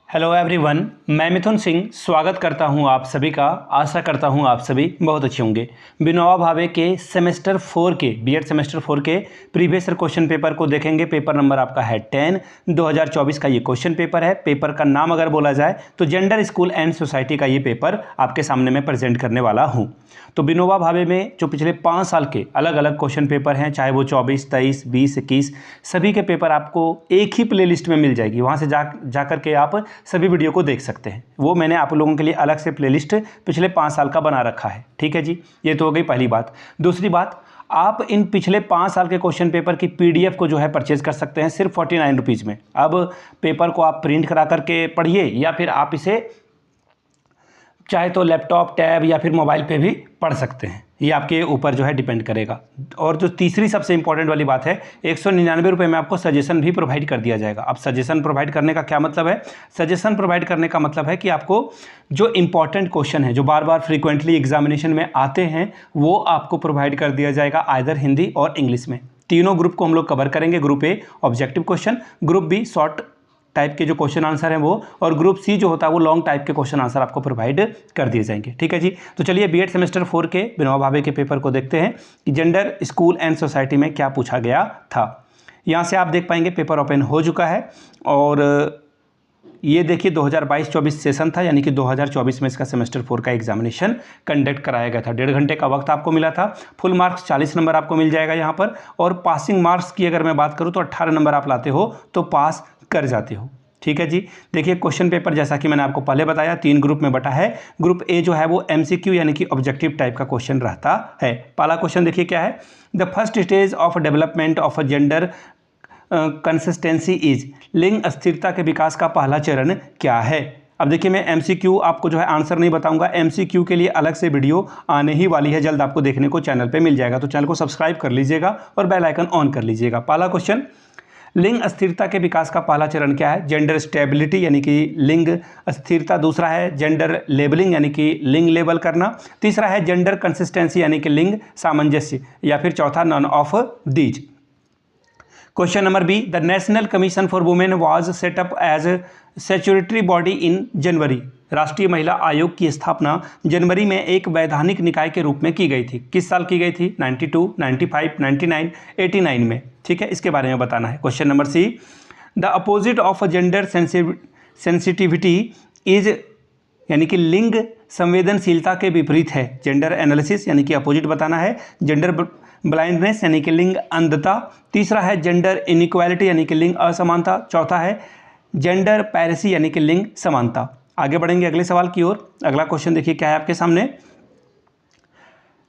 Hello everyone, मैं मिथुन सिंह स्वागत करता हूं आप सभी का। आशा करता हूं आप सभी बहुत अच्छे होंगे। विनोबा भावे के सेमेस्टर 4 के बीएड सेमेस्टर 4 के प्रीवियस क्वेश्चन पेपर को देखेंगे। पेपर नंबर आपका है 10 2024 का ये क्वेश्चन पेपर है। पेपर का नाम अगर बोला जाए तो जेंडर स्कूल एंड सोसाइटी का ये पेपर आपके सामने मैं प्रेजेंट करने वाला हूँ। तो विनोबा भावे में जो पिछले 5 साल के अलग अलग क्वेश्चन पेपर हैं, चाहे वो 24, 23, 20, 21, सभी के पेपर आपको एक ही प्लेलिस्ट में मिल जाएगी। वहाँ से जा करके आप सभी वीडियो को देख सकते हैं। वो मैंने आप लोगों के लिए अलग से प्लेलिस्ट पिछले 5 साल का बना रखा है। ठीक है जी, ये तो हो गई पहली बात। दूसरी बात, आप इन पिछले 5 साल के क्वेश्चन पेपर की पीडीएफ को जो है परचेज कर सकते हैं सिर्फ 49 रुपीज़ में। अब पेपर को आप प्रिंट करा करके पढ़िए या फिर आप इसे चाहे तो लैपटॉप, टैब या फिर मोबाइल पे भी पढ़ सकते हैं। ये आपके ऊपर जो है डिपेंड करेगा। और जो तीसरी सबसे इंपॉर्टेंट वाली बात है, 199 रुपये में आपको सजेशन भी प्रोवाइड कर दिया जाएगा। अब सजेशन प्रोवाइड करने का क्या मतलब है? सजेशन प्रोवाइड करने का मतलब है कि आपको जो इंपॉर्टेंट क्वेश्चन है, जो बार बार फ्रीक्वेंटली एग्जामिनेशन में आते हैं, वो आपको प्रोवाइड कर दिया जाएगा आइदर हिंदी और इंग्लिश में। तीनों ग्रुप को हम लोग कवर करेंगे। Group A objective question, group B short type के जो क्वेश्चन आंसर हैं वो, और ग्रुप सी जो होता है वो लॉन्ग टाइप के क्वेश्चन आंसर आपको प्रोवाइड कर दिए जाएंगे। ठीक है जी, तो चलिए बीएड सेमेस्टर 4 के विनोबा भावे के पेपर को देखते हैं कि जेंडर स्कूल एंड सोसाइटी में क्या पूछा गया था। यहाँ से आप देख पाएंगे पेपर ओपन हो चुका है और ये देखिए 2022-24 सेशन था, यानी कि 2024 में इसका सेमेस्टर 4 का एग्जामिनेशन कंडक्ट कराया गया था। 1.5 घंटे का वक्त आपको मिला था। फुल मार्क्स 40 नंबर आपको मिल जाएगा यहाँ पर, और पासिंग मार्क्स की अगर मैं बात करूँ तो 18 नंबर आप लाते हो तो पास कर जाते हो। ठीक है जी, देखिए क्वेश्चन पेपर जैसा कि मैंने आपको पहले बताया 3 ग्रुप में बटा है। ग्रुप ए जो है वो एमसीक्यू यानी कि ऑब्जेक्टिव टाइप का क्वेश्चन रहता है। पहला क्वेश्चन देखिए क्या है, the first stage of development of a gender consistency is, लिंग अस्थिरता के विकास का पहला चरण क्या है। अब देखिए मैं एमसीक्यू आपको जो है आंसर नहीं बताऊंगा। एमसीक्यू के लिए अलग से वीडियो आने ही वाली है, जल्द आपको देखने को चैनल पे मिल जाएगा। तो चैनल को सब्सक्राइब कर लीजिएगा और बेल आइकन ऑन कर लीजिएगा। पहला क्वेश्चन, लिंग अस्थिरता के विकास का पहला चरण क्या है? जेंडर स्टेबिलिटी यानी कि लिंग अस्थिरता। दूसरा है जेंडर लेबलिंग यानी कि लिंग लेबल करना। तीसरा है जेंडर कंसिस्टेंसी यानी कि लिंग सामंजस्य, या फिर चौथा none of these. Question number B, the national commission for women was set up as statutory body in January. राष्ट्रीय महिला आयोग की स्थापना जनवरी में एक वैधानिक निकाय के रूप में की गई थी। किस साल की गई थी? 92, 95, 99, 89 में। ठीक है, इसके बारे में बताना है। Question number C, the opposite of gender sensitivity is, यानी कि लिंग संवेदनशीलता के विपरीत है। जेंडर एनालिसिस यानी कि अपोजिट बताना है। जेंडर ब्लाइंडनेस यानी कि लिंग अंधता। तीसरा है जेंडर इनइक्वालिटी यानी कि लिंग असमानता। चौथा है जेंडर पैरिसी यानी कि लिंग समानता। आगे बढ़ेंगे अगले सवाल की ओर। अगला क्वेश्चन देखिए क्या है आपके सामने,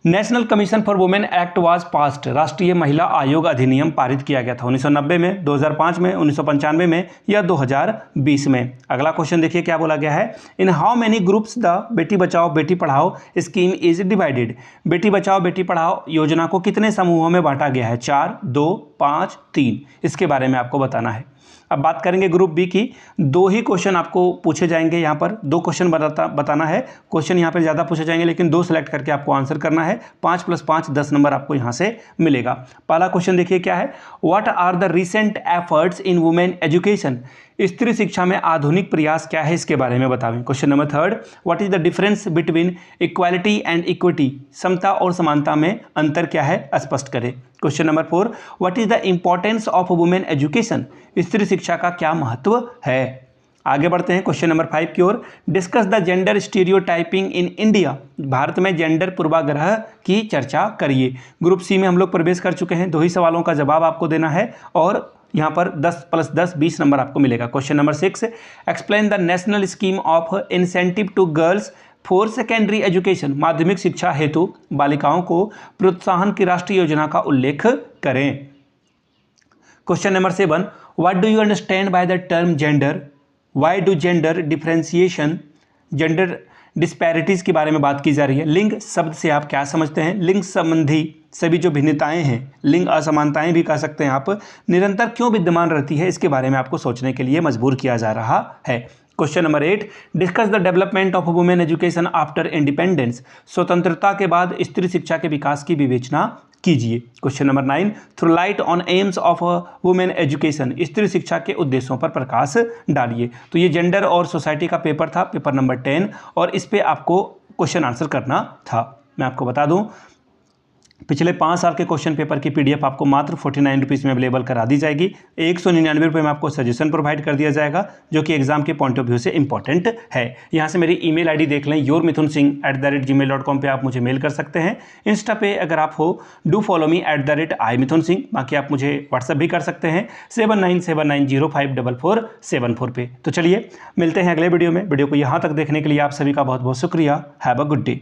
national commission for women act was passed. राष्ट्रीय महिला आयोग अधिनियम पारित किया गया था 1990 में, 2005 में, 1995 में या 2020 में। अगला क्वेश्चन देखिए क्या बोला गया है, in how many groups the Beti Bachao Beti Padhao scheme is divided. Beti Bachao Beti Padhao योजना को कितने समूहों में बांटा गया है? 4, 2, 5, 3। इसके बारे में आपको बताना है। अब बात करेंगे ग्रुप बी की। 2 ही क्वेश्चन आपको पूछे जाएंगे यहाँ पर, 2 क्वेश्चन बताना है। क्वेश्चन यहाँ पर ज़्यादा पूछे जाएंगे लेकिन 2 सेलेक्ट करके आपको आंसर करना है। 5 + 5 10 नंबर आपको यहाँ से मिलेगा। पहला क्वेश्चन देखिए क्या है, what are the recent efforts in women education. स्त्री शिक्षा में आधुनिक प्रयास क्या है, इसके बारे में बताएं। Question number 3, what is the difference between equality and equity. समता और समानता में अंतर क्या है, स्पष्ट करें। Question number 4, what is the importance of women education. स्त्री शिक्षा का क्या महत्व है। आगे बढ़ते हैं क्वेश्चन नंबर 5 की ओर। Discuss the gender stereotyping in India. भारत में जेंडर पूर्वाग्रह की चर्चा करिए। ग्रुप सी में हम लोग प्रवेश कर चुके हैं। 2 ही सवालों का जवाब आपको देना है और यहाँ पर 10 + 10 20 नंबर आपको मिलेगा। Question number 6, explain the national scheme of incentive to girls for secondary education. माध्यमिक शिक्षा हेतु बालिकाओं को प्रोत्साहन की राष्ट्रीय योजना का उल्लेख करें। Question number 7, what do you understand by the term gender. Why do gender differentiation, gender disparities के बारे में बात की जा रही है। लिंग शब्द से आप क्या समझते हैं? लिंग संबंधी सभी जो भिन्नताएं हैं, लिंग असमानताएं भी कह सकते हैं आप, निरंतर क्यों विद्यमान रहती है, इसके बारे में आपको सोचने के लिए मजबूर किया जा रहा है। Question number 8, discuss the development of women education after independence. स्वतंत्रता के बाद स्त्री शिक्षा के विकास की विवेचना कीजिए। Question number 9, through light on AIIMS of women education. स्त्री शिक्षा के उद्देश्यों पर प्रकाश डालिए। तो ये जेंडर और सोसाइटी का पेपर था, पेपर नंबर 10, और इस पे आपको क्वेश्चन आंसर करना था। मैं आपको बता दूं, पिछले 5 साल के क्वेश्चन पेपर की पीडीएफ आपको मात्र 49 रुपीज़ में अवेलेबल करा दी जाएगी। 199 रुपये में आपको सजेशन प्रोवाइड कर दिया जाएगा, जो कि एग्जाम के पॉइंट ऑफ व्यू से इंपॉर्टेंट है। यहाँ से मेरी ईमेल आईडी देख लें, yourmithunsingh@gmail.com पे आप मुझे मेल कर सकते हैं। इंस्टा पे अगर आप हो, डू फॉलो मी @imithunsingh। बाकी आप मुझे व्हाट्सअप भी कर सकते हैं 7979054474 पे। तो चलिए मिलते हैं अगले वीडियो में। वीडियो को यहाँ तक देखने के लिए आप सभी का बहुत बहुत शुक्रिया। Have a good day.